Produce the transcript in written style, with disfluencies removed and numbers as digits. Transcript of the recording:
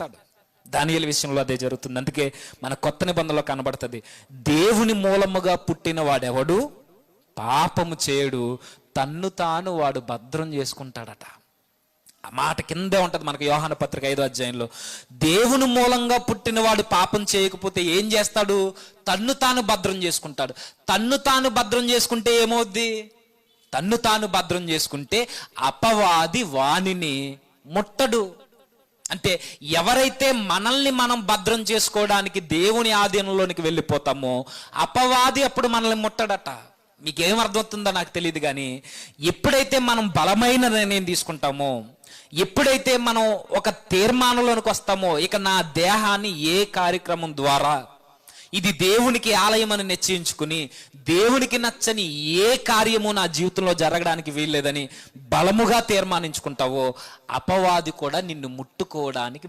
చేస్తాడు. దానియేలు విషయంలో అదే జరుగుతుంది. అందుకే మన కొత్త నిబంధనలో కనబడుతుంది, దేవుని మూలముగా పుట్టిన వాడెవడు పాపము చేయడు, తన్ను తాను వాడు భద్రం చేసుకుంటాడట. ఆ మాట కిందే ఉంటుంది మనకు యోహాను పత్రిక 5వ అధ్యాయంలో. దేవుని మూలంగా పుట్టినవాడు పాపం చేయకపోతే ఏం చేస్తాడు? తన్ను తాను భద్రం చేసుకుంటాడు. తన్ను తాను భద్రం చేసుకుంటే ఏమవుద్ది? తన్ను తాను భద్రం చేసుకుంటే అపవాది వానిని ముట్టడు. అంటే ఎవరైతే మనల్ని మనం భద్రం చేసుకోవడానికి దేవుని ఆధీనంలోనికి వెళ్ళిపోతామో అపవాది అప్పుడు మనల్ని ముట్టడట. మీకేం అర్థమవుతుందో నాకు తెలియదు, కానీ ఎప్పుడైతే మనం బలమైన నిర్ణయం తీసుకుంటామో, ఎప్పుడైతే మనం ఒక తీర్మానంలోనికి వస్తామో, ఇక నా దేహాన్ని ఏ కార్యక్రమం ద్వారా ఇది దేవునికి ఆలయం అని నిశ్చయించుకుని దేవునికి నచ్చని ఏ కార్యము నా జీవితంలో జరగడానికి వీల్లేదని బలముగా తీర్మానించుకుంటావో అపవాది కూడా నిన్ను ముట్టుకోవడానికి